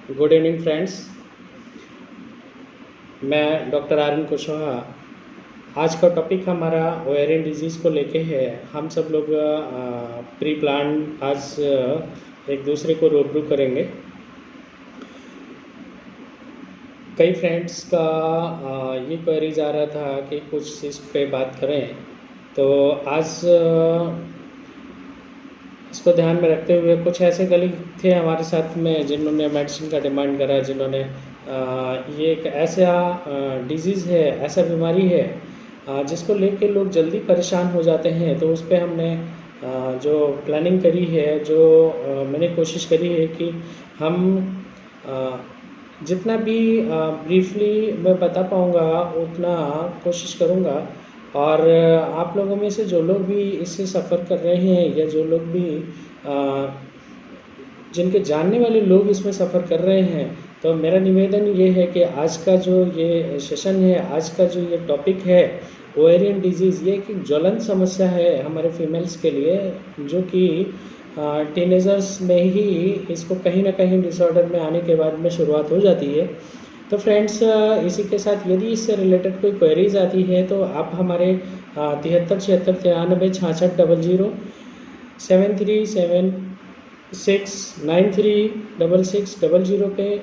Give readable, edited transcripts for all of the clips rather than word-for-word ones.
Good evening friends. मैं doctor Aryan Kushwaha. आज का टॉपिक हमारा ओवेरियन डिजीज़ को लेके है। हम सब लोग प्री प्लान आज एक दूसरे को रूबरू करेंगे। कई फ्रेंड्स का ये क्वेरीज आ रहा था कि कुछ इस पे बात करें, तो आज इसको ध्यान में रखते हुए कुछ ऐसे कलीग थे हमारे साथ में जिन्होंने मेडिसिन का डिमांड करा, जिन्होंने ये एक ऐसा डिजीज़ है, ऐसा बीमारी है जिसको लेके लोग जल्दी परेशान हो जाते हैं। तो उस पर हमने जो प्लानिंग करी है, जो मैंने कोशिश करी है कि हम जितना भी ब्रीफली मैं बता पाऊँगा उतना कोशिश करूँगा। और आप लोगों में से जो लोग भी इससे सफ़र कर रहे हैं या जो लोग भी जिनके जानने वाले लोग इसमें सफ़र कर रहे हैं, तो मेरा निवेदन ये है कि आज का जो ये सेशन है, आज का जो ये टॉपिक है ओवेरियन डिजीज़, ये एक ज्वलंत समस्या है हमारे फीमेल्स के लिए, जो कि टीनेजर्स में ही इसको कहीं ना कहीं डिसऑर्डर में आने के बाद में शुरुआत हो जाती है। तो फ्रेंड्स, इसी के साथ यदि इससे रिलेटेड कोई क्वेरीज आती है तो आप हमारे 73 76 93 66 00 7376936600 पे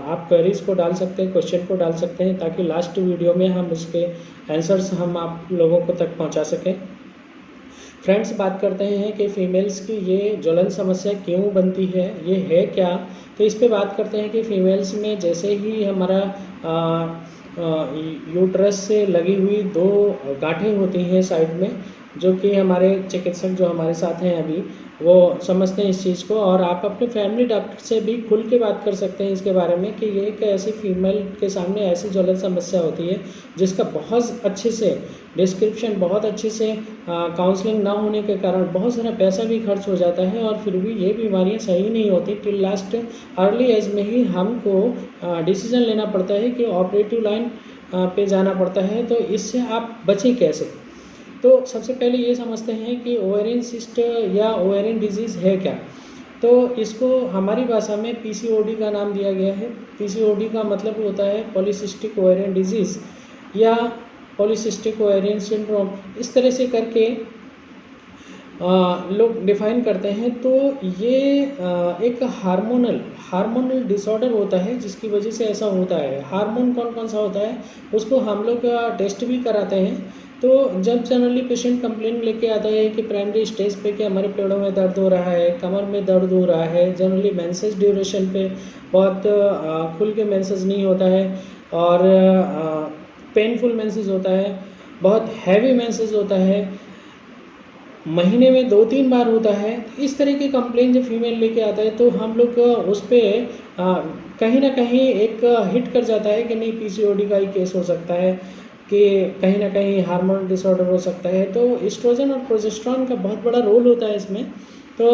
आप क्वेरीज को डाल सकते हैं, क्वेश्चन को डाल सकते हैं, ताकि लास्ट वीडियो में हम उसके आंसर्स हम आप लोगों को तक पहुंचा सकें। फ्रेंड्स, बात करते हैं कि फ़ीमेल्स की ये ज्वलन समस्या क्यों बनती है, ये है क्या। तो इस पे बात करते हैं कि फ़ीमेल्स में जैसे ही हमारा यूट्रस से लगी हुई 2 गांठें होती हैं साइड में, जो कि हमारे चिकित्सक जो हमारे साथ हैं अभी वो समझते हैं इस चीज़ को, और आप अपने फैमिली डॉक्टर से भी खुल के बात कर सकते हैं इसके बारे में कि ये एक ऐसी फीमेल के सामने ऐसी ज्वलन समस्या होती है जिसका बहुत अच्छे से डिस्क्रिप्शन, बहुत अच्छे से काउंसलिंग ना होने के कारण बहुत सारा पैसा भी खर्च हो जाता है, और फिर भी ये बीमारियां सही नहीं होती। टिल लास्ट अर्ली एज में ही हमको डिसीजन लेना पड़ता है कि ऑपरेटिव लाइन पे जाना पड़ता है। तो इससे आप बचें कैसे? तो सबसे पहले ये समझते हैं कि ओवेरियन सिस्ट या ओवेरियन डिजीज़ है क्या। तो इसको हमारी भाषा में पीसीओडी का नाम दिया गया है। पीसीओडी का मतलब होता है पॉलीसिस्टिक ओवेरियन डिजीज़ या पॉलीसिस्टिक ओवेरियन सिंड्रोम, इस तरह से करके लोग डिफाइन करते हैं। तो ये एक हार्मोनल डिसऑर्डर होता है जिसकी वजह से ऐसा होता है। हार्मोन कौन कौन सा होता है उसको हम लोग टेस्ट भी कराते हैं। तो जब जनरली पेशेंट कंप्लेंट लेके आता है कि प्राइमरी स्टेज पे कि हमारे पेड़ों में दर्द हो रहा है, कमर में दर्द हो रहा है, जनरली मेंसेस ड्यूरेशन पे बहुत खुल के मेंसेस नहीं होता है, और पेनफुल मेंसेस होता है, बहुत हैवी मेंसेस होता है, महीने में 2-3 बार होता है, इस तरह की कंप्लेंट जब फीमेल लेके आता है तो हम लोग उस पर कहीं ना कहीं एक हिट कर जाता है कि नहीं, पीसीओडी का ही केस हो सकता है, कि कहीं ना कहीं हार्मोनल डिसऑर्डर हो सकता है। तो एस्ट्रोजन और प्रोजेस्टेरोन का बहुत बड़ा रोल होता है इसमें। तो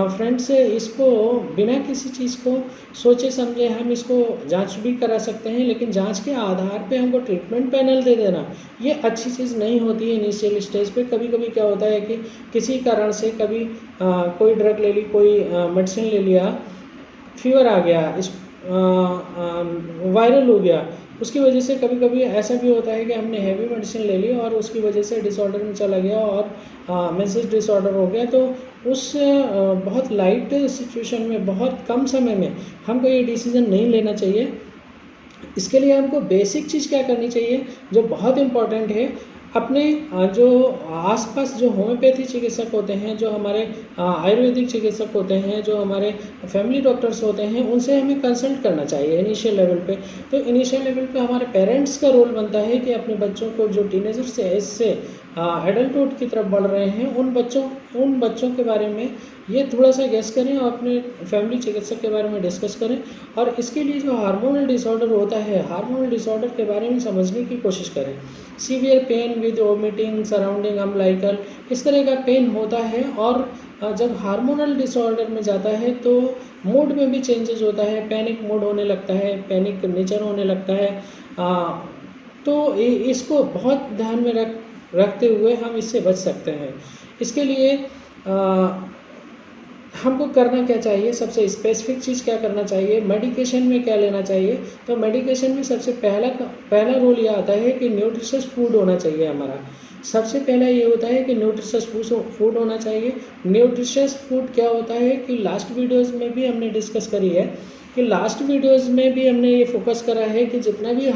फ्रेंड्स, इसको बिना किसी चीज़ को सोचे समझे हम इसको जांच भी करा सकते हैं, लेकिन जांच के आधार पे हमको ट्रीटमेंट पैनल दे देना ये अच्छी चीज़ नहीं होती है इनिशियल स्टेज पे। कभी कभी क्या होता है कि किसी कारण से कभी कोई ड्रग ले ली, कोई मेडिसिन ले लिया, फीवर आ गया, वायरल हो गया, उसकी वजह से कभी कभी ऐसा भी होता है कि हमने हैवी मेडिसिन ले ली और उसकी वजह से डिसऑर्डर में चला गया और मेंसेस डिसऑर्डर हो गया। तो उस बहुत लाइट सिचुएशन में, बहुत कम समय में हमको ये डिसीज़न नहीं लेना चाहिए। इसके लिए हमको बेसिक चीज़ क्या करनी चाहिए जो बहुत इम्पॉर्टेंट है, अपने जो आसपास जो होम्योपैथी चिकित्सक होते हैं, जो हमारे आयुर्वेदिक चिकित्सक होते हैं, जो हमारे फैमिली डॉक्टर्स होते हैं, उनसे हमें कंसल्ट करना चाहिए इनिशियल लेवल पे। तो इनिशियल लेवल पे हमारे पेरेंट्स का रोल बनता है कि अपने बच्चों को जो टीनेजर से एज से एडल्टहुड की तरफ बढ़ रहे हैं, उन बच्चों के बारे में ये थोड़ा सा गेस करें और अपने फैमिली चिकित्सक के बारे में डिस्कस करें। और इसके लिए जो हार्मोनल डिसऑर्डर होता है, हार्मोनल डिसऑर्डर के बारे में समझने की कोशिश करें। Severe pain with vomiting surrounding umbilical, इस तरह का पेन होता है। और जब हार्मोनल डिसऑर्डर में जाता है तो मूड में भी चेंजेस होता है, पैनिक मूड होने लगता है, पैनिक नेचर होने लगता है। तो इसको बहुत ध्यान में रखते हुए हम इससे बच सकते हैं। इसके लिए हमको करना क्या चाहिए, सबसे स्पेसिफिक चीज़ क्या करना चाहिए, मेडिकेशन में क्या लेना चाहिए। तो मेडिकेशन में सबसे पहला रोल ये आता है कि न्यूट्रिशियस फूड होना चाहिए हमारा। सबसे पहला ये होता है कि न्यूट्रिशियस फूड होना चाहिए। न्यूट्रिशियस फूड क्या होता है कि लास्ट वीडियोज़ में भी हमने डिस्कस करी है, कि लास्ट वीडियोज़ में भी हमने ये फोकस करा है कि जितना भी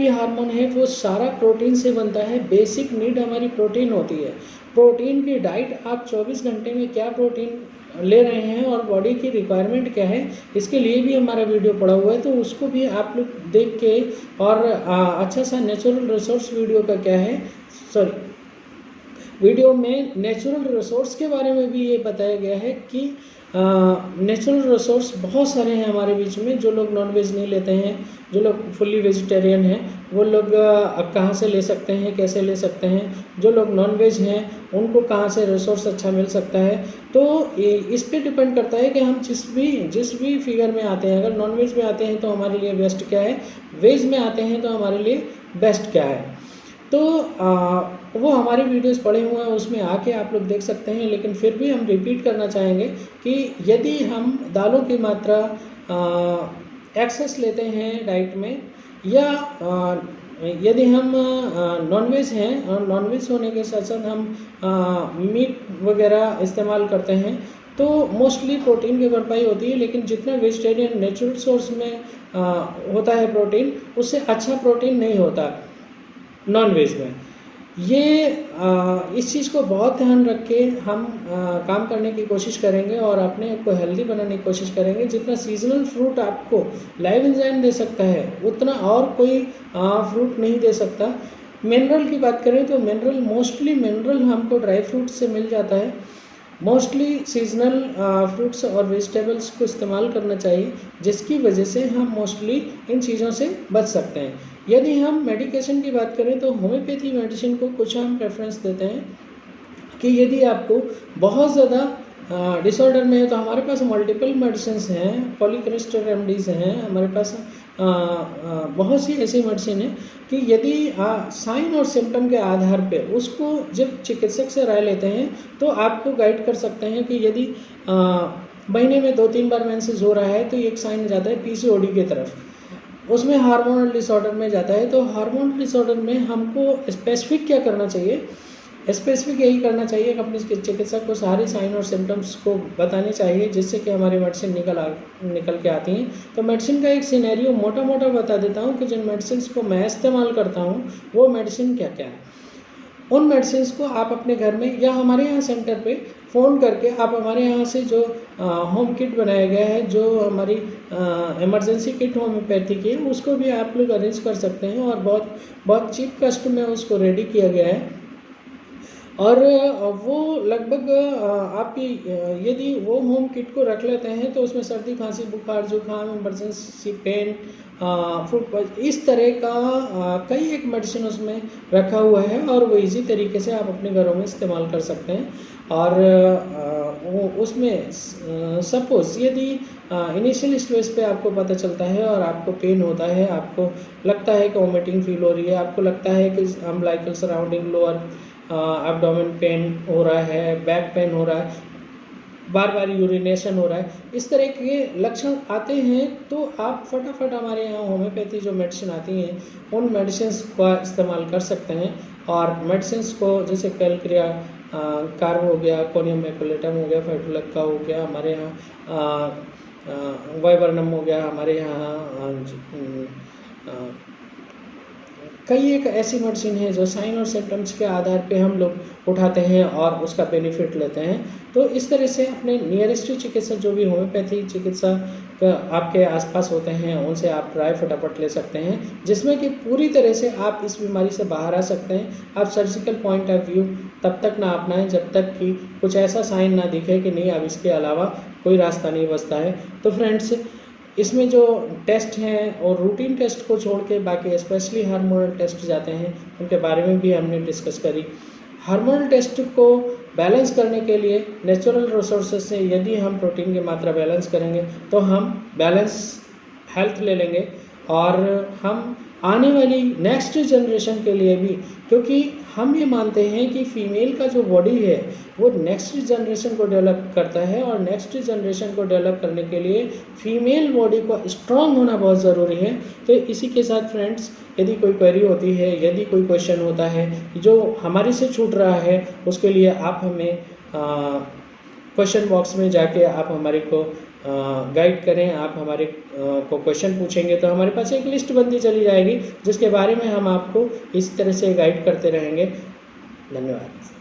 हार्मोन है वो सारा प्रोटीन से बनता है। बेसिक नीड हमारी प्रोटीन होती है। प्रोटीन की डाइट आप 24 घंटे में क्या प्रोटीन ले रहे हैं और बॉडी की रिक्वायरमेंट क्या है, इसके लिए भी हमारा वीडियो पड़ा हुआ है, तो उसको भी आप लोग देख के, और अच्छा सा नेचुरल रिसोर्स वीडियो का क्या है, वीडियो में नेचुरल रिसोर्स के बारे में भी ये बताया गया है कि नेचुरल रिसोर्स बहुत सारे हैं हमारे बीच में। जो लोग नॉनवेज नहीं लेते हैं, जो लोग फुल्ली वेजिटेरियन हैं, वो लोग कहाँ से ले सकते हैं, कैसे ले सकते हैं। जो लोग नॉनवेज हैं उनको कहाँ से रिसोर्स अच्छा मिल सकता है। तो इस पे डिपेंड करता है कि हम जिस भी फिगर में आते हैं। अगर नॉनवेज में आते हैं तो हमारे लिए बेस्ट क्या है, वेज में आते हैं तो हमारे लिए बेस्ट क्या है। तो वो हमारे वीडियोस पड़े हुए हैं, उसमें आके आप लोग देख सकते हैं। लेकिन फिर भी हम रिपीट करना चाहेंगे कि यदि हम दालों की मात्रा एक्सेस लेते हैं डाइट में, या यदि हम नॉनवेज हैं और नॉनवेज होने के साथ साथ हम मीट वगैरह इस्तेमाल करते हैं, तो मोस्टली प्रोटीन की भरपाई होती है। लेकिन जितना वेजिटेरियन नेचुरल सोर्स में होता है प्रोटीन, उससे अच्छा प्रोटीन नहीं होता नॉनवेज में। ये इस चीज़ को बहुत ध्यान रख के हम काम करने की कोशिश करेंगे और अपने आप को हेल्दी बनाने की कोशिश करेंगे। जितना सीजनल फ्रूट आपको लाइव एंजाइम दे सकता है, उतना और कोई फ्रूट नहीं दे सकता। मिनरल की बात करें तो मोस्टली मिनरल हमको ड्राई फ्रूट से मिल जाता है। मोस्टली सीजनल फ्रूट्स और वेजिटेबल्स को इस्तेमाल करना चाहिए, जिसकी वजह से हम मोस्टली इन चीज़ों से बच सकते हैं। यदि हम मेडिकेशन की बात करें तो होम्योपैथी मेडिसिन को कुछ हम प्रेफरेंस देते हैं कि यदि आपको बहुत ज़्यादा डिसऑर्डर में है तो हमारे पास मल्टीपल मेडिसिन हैं, पॉलीक्रिस्टल रेमडीज़ हैं हमारे पास। बहुत सी ऐसी मेडिसिन है कि यदि साइन और सिम्टम के आधार पे उसको जब चिकित्सक से राय लेते हैं तो आपको गाइड कर सकते हैं कि यदि महीने में 2-3 बार मेंसेस हो रहा है तो एक साइन जाता है पीसीओडी की तरफ, उसमें हार्मोनल डिसऑर्डर में जाता है। तो हार्मोनल डिसऑर्डर में हमको स्पेसिफिक क्या करना चाहिए, स्पेसिफिक यही करना चाहिए कि अपने चिकित्सक को सारे साइन और सिम्टम्स को बताने चाहिए, जिससे कि हमारी मेडिसिन निकल के आती हैं। तो मेडिसिन का एक सिनेरियो मोटा मोटा बता देता हूँ कि जिन मेडिसिन को मैं इस्तेमाल करता हूँ वो मेडिसिन क्या क्या है। उन मेडिसिन को आप अपने घर में या हमारे यहाँ सेंटर पे फ़ोन करके आप हमारे यहाँ से जो होम किट बनाया गया है, जो हमारी इमरजेंसी किट होम्योपैथी की है, उसको भी आप लोग अरेंज कर सकते हैं। और बहुत चीप कस्ट में उसको रेडी किया गया है। और वो लगभग आपकी यदि वो होम किट को रख लेते हैं तो उसमें सर्दी, खांसी, बुखार, जुकाम, इमरजेंसी पेन, फूड पॉइजन, इस तरह का कई एक मेडिसिन उसमें रखा हुआ है और वो इजी तरीके से आप अपने घरों में इस्तेमाल कर सकते हैं। और वो उसमें सपोज़ यदि इनिशियल स्टेज पे आपको पता चलता है और आपको पेन होता है, आपको लगता है कि वोमिटिंग फील हो रही है, आपको लगता है कि umbilical surrounding lower abdomen pain हो रहा है, बैक पेन हो रहा है, बार बार यूरिनेशन हो रहा है, इस तरह के लक्षण आते हैं तो आप फटाफट हमारे यहाँ होम्योपैथी जो मेडिसिन आती हैं उन मेडिसिन का इस्तेमाल कर सकते हैं। और मेडिसिन को जैसे कैलक्रिया कार्ब हो गया, कोनियम मैकुलेटम हो गया, फेटुलक्का हो गया, हमारे यहाँ वाइबरनम हो गया, हमारे यहाँ कई एक ऐसी मेडिसिन है जो साइन और सिम्टम्स के आधार पे हम लोग उठाते हैं और उसका बेनिफिट लेते हैं। तो इस तरह से अपने नियरेस्ट चिकित्सक जो भी होम्योपैथी चिकित्सक आपके आसपास होते हैं उनसे आप राय फटाफट ले सकते हैं, जिसमें कि पूरी तरह से आप इस बीमारी से बाहर आ सकते हैं। आप सर्जिकल पॉइंट ऑफ व्यू तब तक ना अपनाएं जब तक कि कुछ ऐसा साइन ना दिखे कि नहीं अब इसके अलावा कोई रास्ता नहीं बचता है। तो फ्रेंड्स, इसमें जो टेस्ट हैं और रूटीन टेस्ट को छोड़ के बाकी स्पेशली हार्मोनल टेस्ट जाते हैं, उनके बारे में भी हमने डिस्कस करी। हार्मोनल टेस्ट को बैलेंस करने के लिए नेचुरल रिसोर्सेज से यदि हम प्रोटीन की मात्रा बैलेंस करेंगे तो हम बैलेंस हेल्थ ले लेंगे। और हम आने वाली नेक्स्ट जनरेशन के लिए भी, क्योंकि हम ये मानते हैं कि फीमेल का जो बॉडी है वो नेक्स्ट जनरेशन को डेवलप करता है, और नेक्स्ट जनरेशन को डेवलप करने के लिए फीमेल बॉडी को स्ट्रांग होना बहुत ज़रूरी है। तो इसी के साथ फ्रेंड्स, यदि कोई क्वेरी होती है, यदि कोई क्वेश्चन होता है जो हमारे से छूट रहा है, उसके लिए आप हमें क्वेश्चन बॉक्स में जाके आप हमारे को गाइड करें। आप हमारे को क्वेश्चन पूछेंगे तो हमारे पास एक लिस्ट बनती चली जाएगी, जिसके बारे में हम आपको इस तरह से गाइड करते रहेंगे। धन्यवाद।